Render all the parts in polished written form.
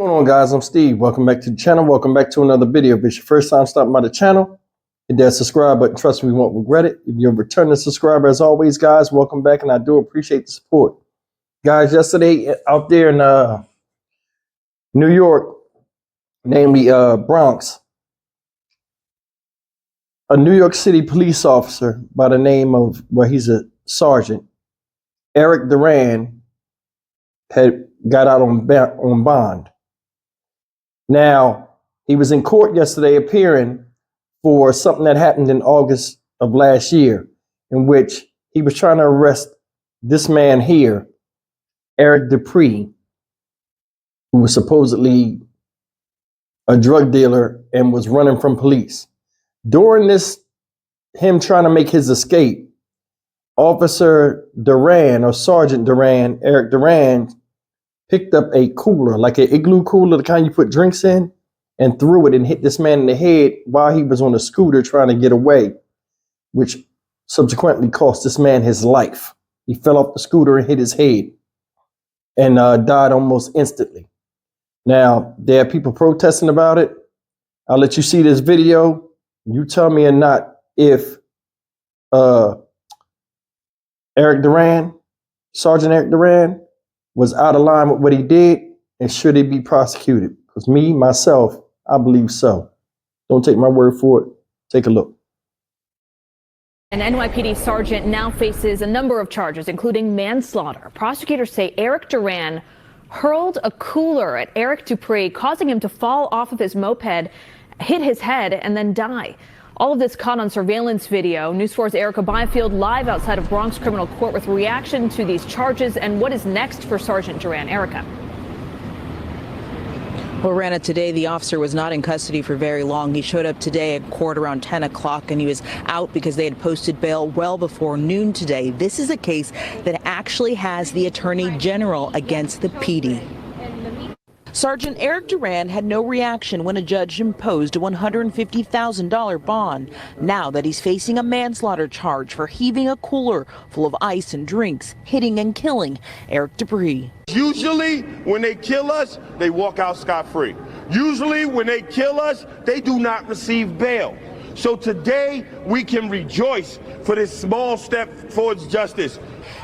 What's going on, guys? I'm Steve. Welcome back to the channel. Welcome back to another video. If it's your first time stopping by the channel, hit that subscribe button. Trust me, you won't regret it. If you're a returning subscriber, as always, guys, welcome back, and I do appreciate the support. Guys, yesterday out there in New York, namely Bronx, a New York City police officer by the name of, well, he's a sergeant, Eric Duran, had got out on bond. Now, he was in court yesterday appearing for something that happened in August of last year, in which he was trying to arrest this man here, Eric Dupree, who was supposedly a drug dealer and was running from police. During him trying to make his escape, Officer Duran, or Sergeant Duran, Eric Duran, picked up a cooler, like an igloo cooler, the kind you put drinks in, and threw it and hit this man in the head while he was on a scooter trying to get away, which subsequently cost this man his life. He fell off the scooter and hit his head and died almost instantly. Now, there are people protesting about it. I'll let you see this video. You tell me or not if Eric Duran, Sergeant Eric Duran, was out of line with what he did, and should he be prosecuted? Because myself, I believe so. Don't take my word for it. Take a look. An NYPD sergeant now faces a number of charges, including manslaughter. Prosecutors say Eric Duran hurled a cooler at Eric Dupree, causing him to fall off of his moped, hit his head, and then die. All of this caught on surveillance video. News 4's Erica Byfield live outside of Bronx Criminal Court with reaction to these charges and what is next for Sergeant Duran. Erica. Well, Rana, today the officer was not in custody for very long. He showed up today at court around 10 o'clock, and he was out because they had posted bail well before noon today. This is a case that actually has the Attorney General against the PD. Sergeant Eric Duran had no reaction when a judge imposed a $150,000 bond. Now that he's facing a manslaughter charge for heaving a cooler full of ice and drinks, hitting and killing Eric Dupree. Usually when they kill us, they walk out scot-free. Usually when they kill us, they do not receive bail. So today we can rejoice for this small step towards justice.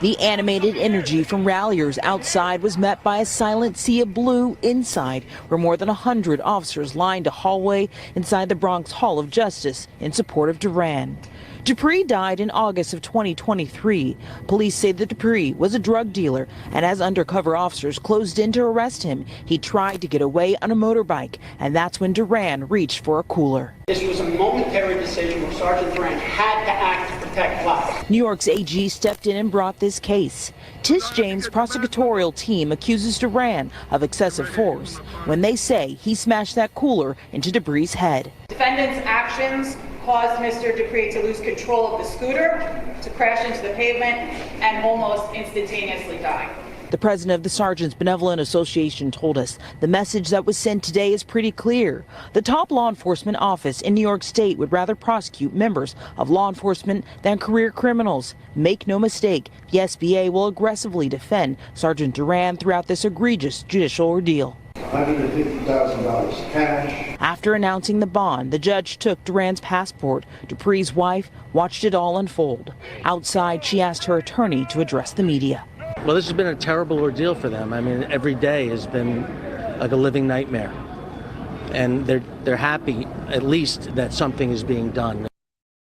The animated energy from ralliers outside was met by a silent sea of blue inside, where more than 100 officers lined a hallway inside the Bronx Hall of Justice in support of Duran. Dupree died in August of 2023. Police say that Dupree was a drug dealer, and as undercover officers closed in to arrest him, he tried to get away on a motorbike, and that's when Duran reached for a cooler. This was a momentary decision where Sergeant Duran had to act to protect life. New York's AG stepped in and brought this case. Tish James' prosecutorial team accuses Duran of excessive force when they say he smashed that cooler into Dupree's head. Defendant's actions caused Mr. Dupree to lose control of the scooter, to crash into the pavement, and almost instantaneously die. The president of the Sergeants Benevolent Association told us the message that was sent today is pretty clear. The top law enforcement office in New York State would rather prosecute members of law enforcement than career criminals. Make no mistake, the SBA will aggressively defend Sergeant Duran throughout this egregious judicial ordeal. $150,000 cash. After announcing the bond, the judge took Duran's passport. Dupree's wife watched it all unfold. Outside, she asked her attorney to address the media. Well, this has been a terrible ordeal for them. I mean, every day has been like a living nightmare. And they're happy, at least, that something is being done.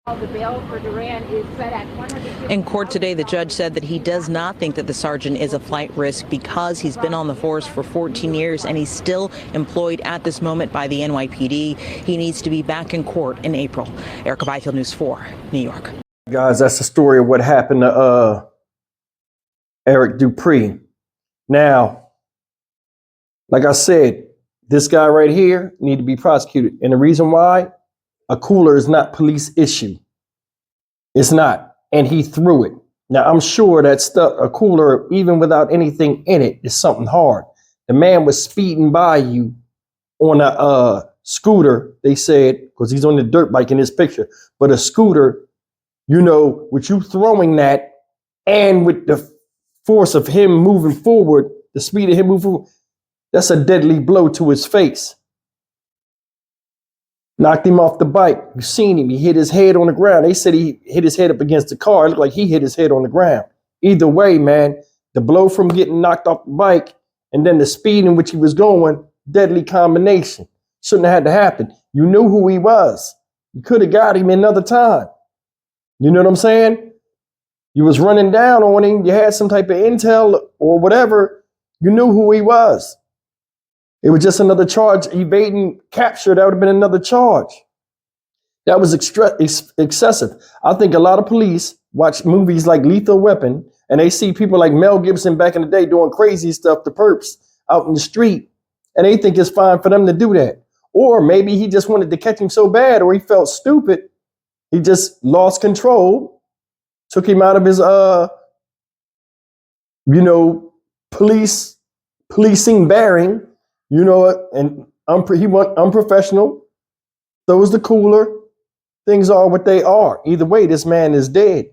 The bail for Duran is set at $150,000. In court today, the judge said that he does not think that the sergeant is a flight risk because he's been on the force for 14 years and he's still employed at this moment by the NYPD. He needs to be back in court in April. Erica Byfield, News 4, New York. Guys, that's the story of what happened to Eric Dupree. Now, like I said, this guy right here need to be prosecuted. And the reason why, a cooler is not police issue. It's not. And he threw it. Now, I'm sure that stuff, a cooler, even without anything in it, is something hard. The man was speeding by you on a scooter, they said, because he's on the dirt bike in this picture. But a scooter, you know, with you throwing that and with the force of him moving forward, the speed of him moving forward, That's a deadly blow to his face. Knocked him off the bike. You seen him. He hit his head on the ground. They said he hit his head up against the car. It looked like he hit his head on the ground. Either way, man, the blow from getting knocked off the bike and then the speed in which he was going, deadly combination. Shouldn't have had to happen. You knew who he was. You could have got him another time. You know what I'm saying? You was running down on him. You had some type of intel or whatever. You knew who he was. It was just another charge, evading capture. That would have been another charge. That was excessive. I think a lot of police watch movies like Lethal Weapon and they see people like Mel Gibson back in the day doing crazy stuff, the perps out in the street, and they think it's fine for them to do that. Or maybe he just wanted to catch him so bad, or he felt stupid. He just lost control, took him out of his, policing bearing. You know, and he went unprofessional, throws the cooler. Things are what they are. Either way, this man is dead.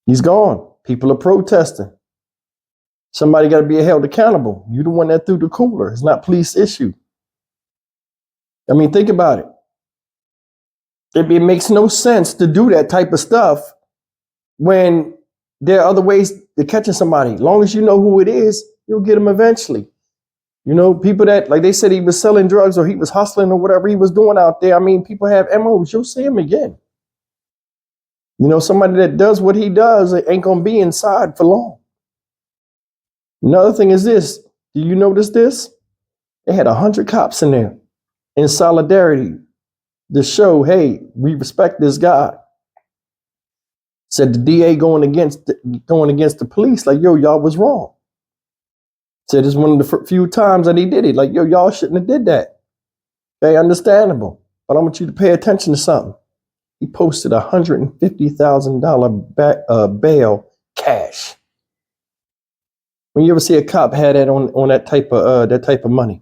He's gone. People are protesting. Somebody got to be held accountable. You the one that threw the cooler. It's not police issue. I mean, think about it. It makes no sense to do that type of stuff when there are other ways to catching somebody. As long as you know who it is, you'll get them eventually. You know, people that, like they said he was selling drugs or he was hustling or whatever he was doing out there. I mean, people have MOs. You'll see him again. You know, somebody that does what he does ain't going to be inside for long. Another thing is this. Do you notice this? They had 100 cops in there in solidarity to show, hey, we respect this guy. Said the DA going against the police, like, yo, y'all was wrong. Said it's one of the few times that he did it. Like, yo, y'all shouldn't have did that. Okay, understandable. But I want you to pay attention to something. He posted $150,000 bail cash. When you ever see a cop had that on that type of money,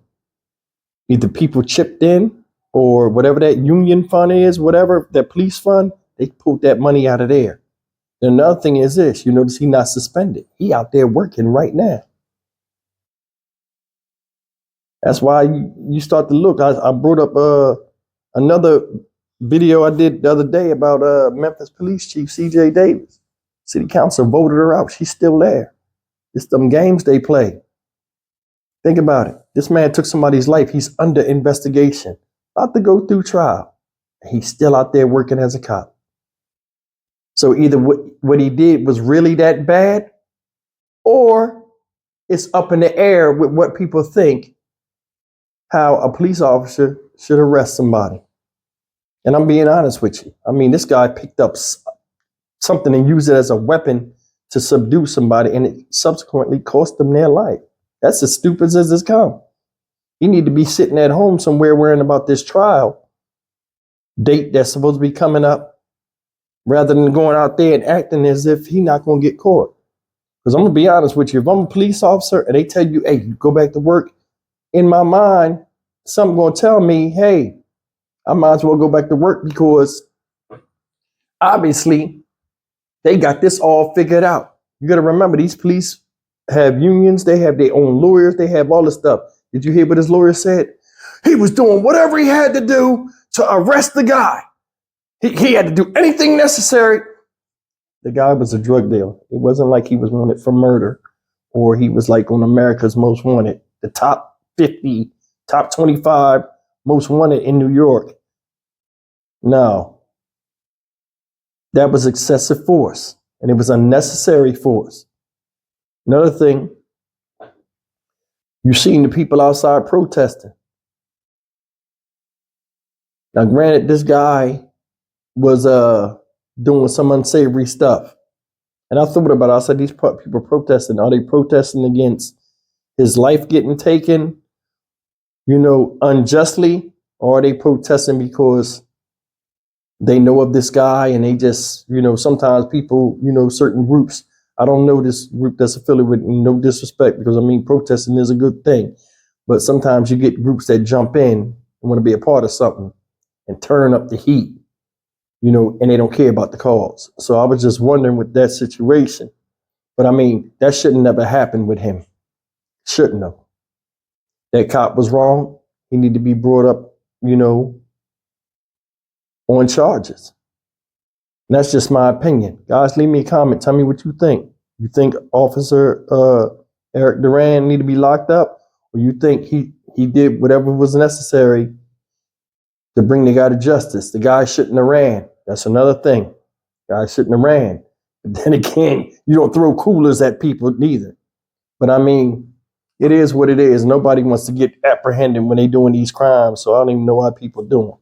either people chipped in or whatever that union fund is, whatever that police fund, they pulled that money out of there. And another thing is this. You notice he's not suspended. He out there working right now. That's why you start to look. I brought up another video I did the other day about Memphis Police Chief C.J. Davis. City Council voted her out. She's still there. It's them games they play. Think about it. This man took somebody's life. He's under investigation, about to go through trial. He's still out there working as a cop. So either what he did was really that bad, or it's up in the air with what people think how a police officer should arrest somebody. And I'm being honest with you. I mean, this guy picked up something and used it as a weapon to subdue somebody, and it subsequently cost them their life. That's as stupid as it's come. He need to be sitting at home somewhere worrying about this trial date that's supposed to be coming up, rather than going out there and acting as if he's not going to get caught. Because I'm going to be honest with you. If I'm a police officer and they tell you, hey, go back to work, in my mind, something going to tell me, hey, I might as well go back to work, because obviously they got this all figured out. You got to remember, these police have unions. They have their own lawyers. They have all this stuff. Did you hear what his lawyer said? He was doing whatever he had to do to arrest the guy. He had to do anything necessary. The guy was a drug dealer. It wasn't like he was wanted for murder, or he was like on America's Most Wanted, the top 50, top 25 most wanted in New York. No, that was excessive force, and it was unnecessary force. Another thing, you've seen the people outside protesting. Now, granted, this guy was doing some unsavory stuff, and I thought about it. I said, these people protesting, are they protesting against his life getting taken, unjustly, or are they protesting because they know of this guy and they just, sometimes people, certain groups, I don't know this group that's affiliated with, no disrespect, because I mean, protesting is a good thing, but sometimes you get groups that jump in and want to be a part of something and turn up the heat, and they don't care about the cause. So I was just wondering with that situation, but I mean, that should never happen with him. Shouldn't have. That cop was wrong. He need to be brought up, on charges. And that's just my opinion. Guys, leave me a comment. Tell me what you think. You think Officer Eric Duran need to be locked up? Or you think he did whatever was necessary to bring the guy to justice? The guy shouldn't have ran. That's another thing. The guy shouldn't have ran. But then again, you don't throw coolers at people neither. But I mean, it is what it is. Nobody wants to get apprehended when they're doing these crimes. So I don't even know why people do them.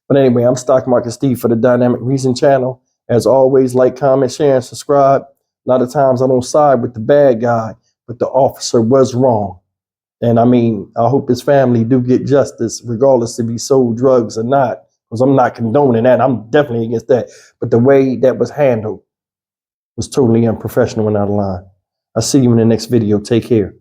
But anyway, I'm Stock Market Steve for the Dynamic Reason channel. As always, like, comment, share, and subscribe. A lot of times I don't side with the bad guy, but the officer was wrong. And I mean, I hope his family do get justice, regardless if he sold drugs or not, because I'm not condoning that. I'm definitely against that. But the way that was handled was totally unprofessional and out of line. I'll see you in the next video. Take care.